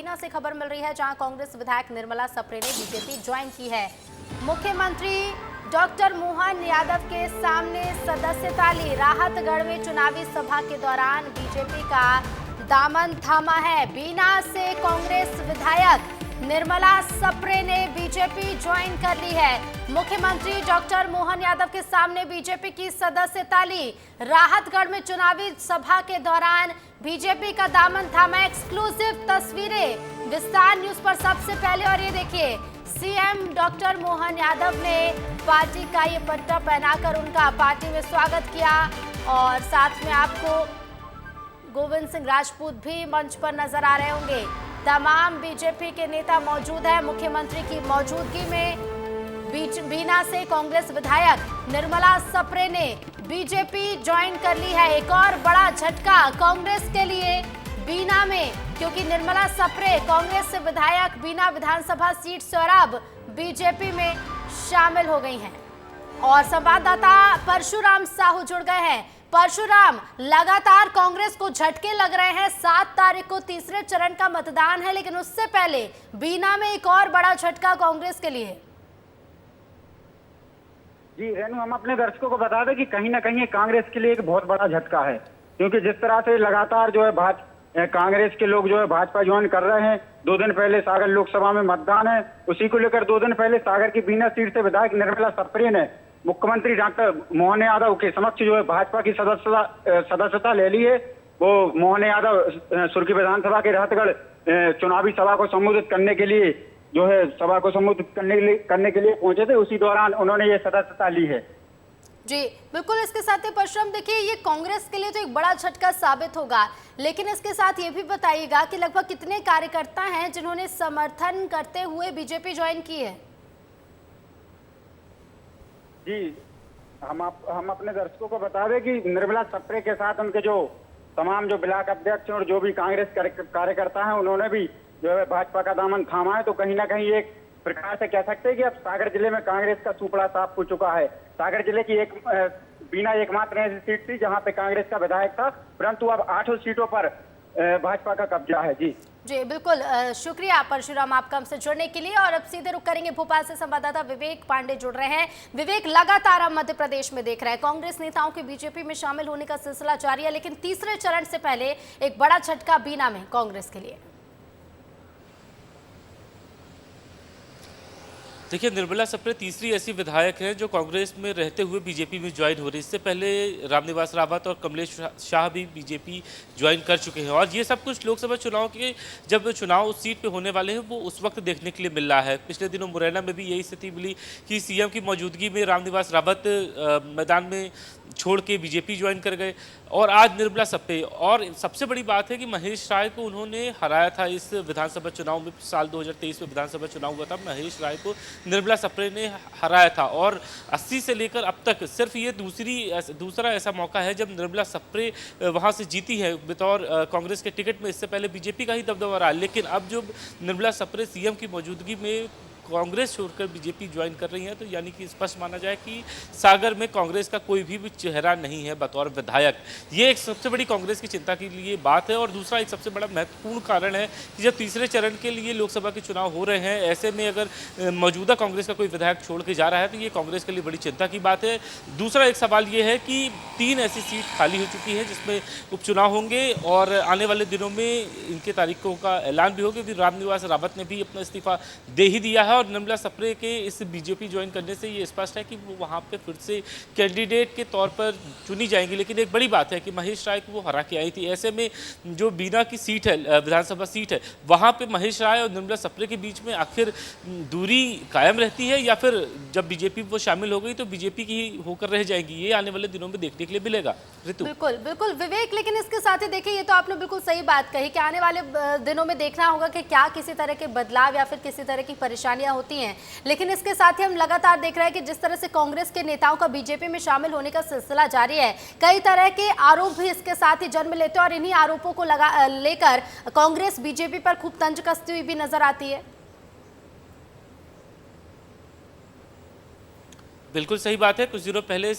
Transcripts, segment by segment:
बीना से खबर मिल रही है, जहां कांग्रेस विधायक निर्मला सप्रे ने बीजेपी ज्वाइन की है। मुख्यमंत्री डॉक्टर मोहन यादव के सामने सदस्यता ली। राहतगढ़ में चुनावी सभा के दौरान बीजेपी का दामन थामा है। बीना से कांग्रेस विधायक निर्मला सप्रे ने बीजेपी ज्वाइन कर ली है। मुख्यमंत्री डॉक्टर मोहन यादव के सामने बीजेपी की सदस्यता ली। राहतगढ़ में चुनावी सभा के दौरान बीजेपी का दामन थामा। एक्सक्लूसिव तस्वीरें विस्तार न्यूज पर सबसे पहले। और ये देखिए, सीएम डॉक्टर मोहन यादव ने पार्टी का ये पट्टा पहनाकर उनका पार्टी में स्वागत किया। और साथ में आपको गोविंद सिंह राजपूत भी मंच पर नजर आ रहे होंगे। तमाम बीजेपी के नेता मौजूद हैं। मुख्यमंत्री की मौजूदगी में बीना से कांग्रेस विधायक निर्मला सप्रे ने बीजेपी ज्वाइन कर ली है। एक और बड़ा झटका कांग्रेस के लिए बीना में, क्योंकि निर्मला सप्रे कांग्रेस से विधायक बीना विधानसभा सीट से और अब बीजेपी में शामिल हो गई हैं। और संवाददाता परशुराम साहू जुड़ गए हैं। परशुराम, लगातार कांग्रेस को झटके लग रहे हैं। 7 तारीख को तीसरे चरण का मतदान है, लेकिन उससे पहले बीना में एक और बड़ा झटका कांग्रेस के लिए। जी रेनू, हम अपने दर्शकों को बता दें कि कहीं ना कहीं कांग्रेस के लिए एक बहुत बड़ा झटका है, क्योंकि जिस तरह से लगातार जो है कांग्रेस के लोग जो है भाजपा ज्वाइन कर रहे हैं। 2 दिन पहले सागर लोकसभा में मतदान है, उसी को लेकर 2 दिन पहले सागर की बीना सीट से विधायक निर्मला सप्रे ने मुख्यमंत्री डॉक्टर मोहन यादव के समक्ष जो है भाजपा की सदस्यता ले ली है। वो मोहन यादव सुर्खी विधानसभा के राहतगढ़ चुनावी सभा को संबोधित करने के लिए जो है सभा को संबोधित करने के लिए पहुंचे थे। उसी दौरान उन्होंने ये सदस्यता ली है। जी बिल्कुल। इसके साथ ही परशुराम, देखिए, ये कांग्रेस के लिए तो एक बड़ा झटका साबित होगा, लेकिन इसके साथ ये भी बताइएगा कि लगभग कितने कार्यकर्ता हैं जिन्होंने समर्थन करते हुए बीजेपी ज्वाइन की है। जी, हम अपने दर्शकों को बता दें कि निर्मला सप्रे के साथ उनके जो तमाम जो ब्लॉक अध्यक्ष और जो भी कांग्रेस कार्यकर्ता हैं, उन्होंने भी जो है भाजपा का दामन थामा है। तो कहीं ना कहीं एक प्रकार से कह सकते हैं कि अब सागर जिले में कांग्रेस का सुपड़ा साफ हो चुका है। सागर जिले की बीना एकमात्र ऐसी सीट थी जहां पे कांग्रेस का विधायक था, परंतु अब 8 सीटों पर भाजपा का कब्जा है। जी बिल्कुल। शुक्रिया परशुराम आपका हमसे जुड़ने के लिए। और अब सीधे रुक करेंगे, भोपाल से संवाददाता विवेक पांडे जुड़ रहे हैं। विवेक, लगातार हम मध्य प्रदेश में देख रहे हैं कांग्रेस नेताओं के बीजेपी में शामिल होने का सिलसिला जारी है, लेकिन तीसरे चरण से पहले एक बड़ा झटका बीना में कांग्रेस के लिए। देखिए, निर्मला सप्रे तीसरी ऐसी विधायक है जो कांग्रेस में रहते हुए बीजेपी में ज्वाइन हो रही है। इससे पहले रामनिवास रावत और कमलेश शाह भी बीजेपी ज्वाइन कर चुके हैं। और ये सब कुछ लोकसभा चुनाव के जब चुनाव उस सीट पे होने वाले हैं वो उस वक्त देखने के लिए मिल रहा है। पिछले दिनों मुरैना में भी यही स्थिति मिली कि सीएम की मौजूदगी में रामनिवास रावत मैदान में छोड़ के बीजेपी ज्वाइन कर गए, और आज निर्मला सप्रे। और सबसे बड़ी बात है कि महेश राय को उन्होंने हराया था इस विधानसभा चुनाव में। साल 2023 में विधानसभा चुनाव हुआ था, महेश राय को निर्मला सप्रे ने हराया था। और 80 से लेकर अब तक सिर्फ ये दूसरा ऐसा मौका है जब निर्मला सप्रे वहाँ से जीती है बतौर कांग्रेस के टिकट में। इससे पहले बीजेपी का ही दबदबा रहा, लेकिन अब जब निर्मला सप्रे सीएम की मौजूदगी में कांग्रेस छोड़कर बीजेपी ज्वाइन कर रही है, तो यानी कि स्पष्ट माना जाए कि सागर में कांग्रेस का कोई भी चेहरा नहीं है बतौर विधायक। ये एक सबसे बड़ी कांग्रेस की चिंता के लिए बात है। और दूसरा एक सबसे बड़ा महत्वपूर्ण कारण है कि जब तीसरे चरण के लिए लोकसभा के चुनाव हो रहे हैं, ऐसे में अगर मौजूदा कांग्रेस का कोई विधायक छोड़ के जा रहा है तो ये कांग्रेस के लिए बड़ी चिंता की बात है। दूसरा एक सवाल ये है कि 3 ऐसी सीट खाली हो चुकी है जिसमें उपचुनाव होंगे और आने वाले दिनों में इनके तारीखों का ऐलान भी होगा। रामनिवास रावत ने भी अपना इस्तीफा दे ही दिया है, और निर्मला सप्रे के इस बीजेपी ज्वाइन करने से ये स्पष्ट है कि वो वहाँ पे फिर से कैंडिडेट के तौर पर चुनी जाएंगी। लेकिन एक बड़ी बात है कि महेश राय को वो हरा के आई थी। ऐसे में जो बीना की सीट है, विधानसभा सीट है, वहाँ पे महेश राय और निर्मला सप्रे के बीच में आखिर दूरी कायम रहती है, या फिर जब बीजेपी वो शामिल हो गई तो बीजेपी की होकर रह जाएगी। ये आने वाले दिनों में देखने के लिए मिलेगा। ऋतु, बिल्कुल बिल्कुल विवेक, लेकिन इसके साथ ही देखिए, ये तो आपने बिल्कुल सही बात कही कि आने वाले दिनों में देखना होगा कि क्या किसी तरह के बदलाव या फिर किसी तरह की परेशानियां होती हैं। लेकिन इसके साथ ही हम लगातार देख रहे हैं कि जिस तरह से कांग्रेस के नेताओं का बीजेपी में शामिल होने का सिलसिला जारी है, कई तरह के आरोप भी इसके साथ ही जन्म लेते हैं, और इन्हीं आरोपों को लेकर कांग्रेस बीजेपी पर खूब तंज कसती हुई भी नजर आती है। बिल्कुल सही बात है। कुछ दिनों पहले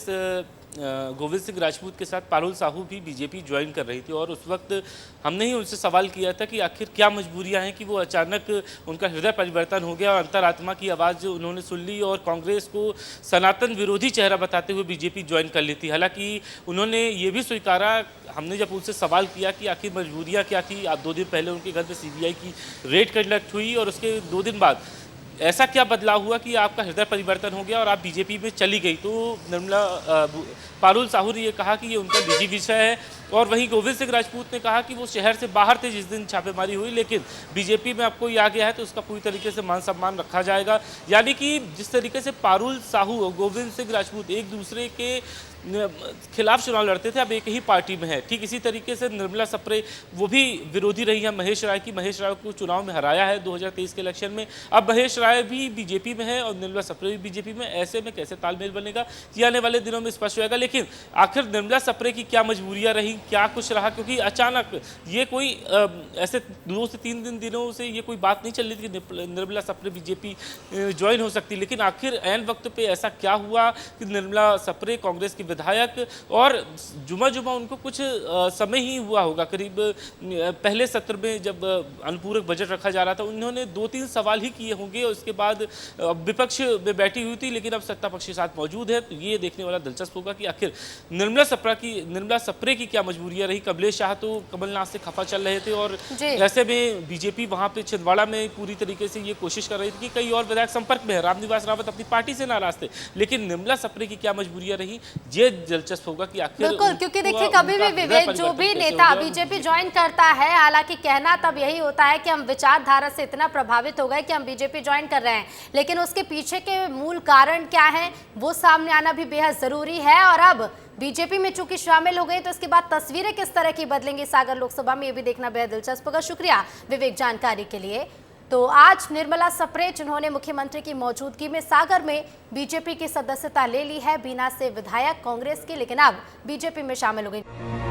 गोविंद सिंह राजपूत के साथ पारुल साहू भी बीजेपी ज्वाइन कर रही थी और उस वक्त हमने ही उनसे सवाल किया था कि आखिर क्या मजबूरियां हैं कि वो अचानक उनका हृदय परिवर्तन हो गया और अंतरात्मा की आवाज़ उन्होंने सुन ली और कांग्रेस को सनातन विरोधी चेहरा बताते हुए बीजेपी ज्वाइन कर ली थी। हालांकि उन्होंने ये भी स्वीकारा, हमने जब उनसे सवाल किया कि आखिर मजबूरियाँ क्या थी, आप 2 दिन पहले उनके घर पर CBI की रेड कंडक्ट हुई और उसके 2 दिन बाद ऐसा क्या बदलाव हुआ कि आपका हृदय परिवर्तन हो गया और आप बीजेपी में चली गई। तो निर्मला पारुल साहू ने ये कहा कि ये उनका निजी विषय है और वहीं गोविंद सिंह राजपूत ने कहा कि वो शहर से बाहर थे जिस दिन छापेमारी हुई, लेकिन बीजेपी में अब कोई आ गया है तो उसका पूरी तरीके से मान सम्मान रखा जाएगा। यानी कि जिस तरीके से पारुल साहू और गोविंद सिंह राजपूत एक दूसरे के खिलाफ चुनाव लड़ते थे, अब एक ही पार्टी में है। ठीक इसी तरीके से निर्मला सप्रे वो भी विरोधी रही है महेश राय की। महेश राय को चुनाव में हराया है 2023 के इलेक्शन में, अब महेश राय भी बीजेपी में है और निर्मला सप्रे भी बीजेपी में। ऐसे में कैसे तालमेल बनेगा ये आने वाले दिनों में स्पष्ट होगा। लेकिन आखिर निर्मला सप्रे की क्या मजबूरियां रही, क्या कुछ रहा, क्योंकि अचानक ये कोई ऐसे 2 से 3 दिनों से ये कोई बात नहीं चल रही थी कि निर्मला सप्रे बीजेपी ज्वाइन हो सकती, लेकिन आखिर ऐन वक्त पे ऐसा क्या हुआ कि निर्मला सप्रे कांग्रेस की विधायक और जुमा उनको कुछ समय ही हुआ होगा, करीब पहले सत्र में जब अनुपूरक बजट रखा जा रहा था उन्होंने 2-3 सवाल ही किए होंगे और उसके बाद विपक्ष में बैठी हुई थी, लेकिन अब सत्ता पक्ष के साथ मौजूद है। तो ये देखने वाला दिलचस्प होगा कि आखिर निर्मला सप्रे की क्या मजबूरियां रही। कमलेश शाह तो कमलनाथ से खफा चल रहे थे और ऐसे में बीजेपी वहां पे छिंदवाड़ा में पूरी तरीके से ये कोशिश कर रही थी कि कई और विधायक संपर्क में है। रामनिवास रावत अपनी पार्टी से नाराज थे, लेकिन निर्मला सप्रे की क्या मजबूरियां रही ये दिलचस्प होगा कि आखिर बिल्कुल, क्योंकि देखिए कभी भी विवेक जो भी नेता बीजेपी ज्वाइन करता है, हालांकि कहना तब यही होता है कि हम विचारधारा से इतना प्रभावित हो गए कि हम बीजेपी ज्वाइन कर रहे हैं, लेकिन उसके पीछे के मूल कारण क्या है वो सामने आना भी बेहद जरूरी है। और अब बीजेपी में चूंकि शामिल हो गए तो इसके बाद तस्वीरें किस तरह की बदलेंगी सागर लोकसभा में, ये भी देखना बेहद दिलचस्प होगा। शुक्रिया विवेक जानकारी के लिए। तो आज निर्मला सप्रे जिन्होंने मुख्यमंत्री की मौजूदगी में सागर में बीजेपी की सदस्यता ले ली है, बीना से विधायक कांग्रेस की, लेकिन अब बीजेपी में शामिल हो गई।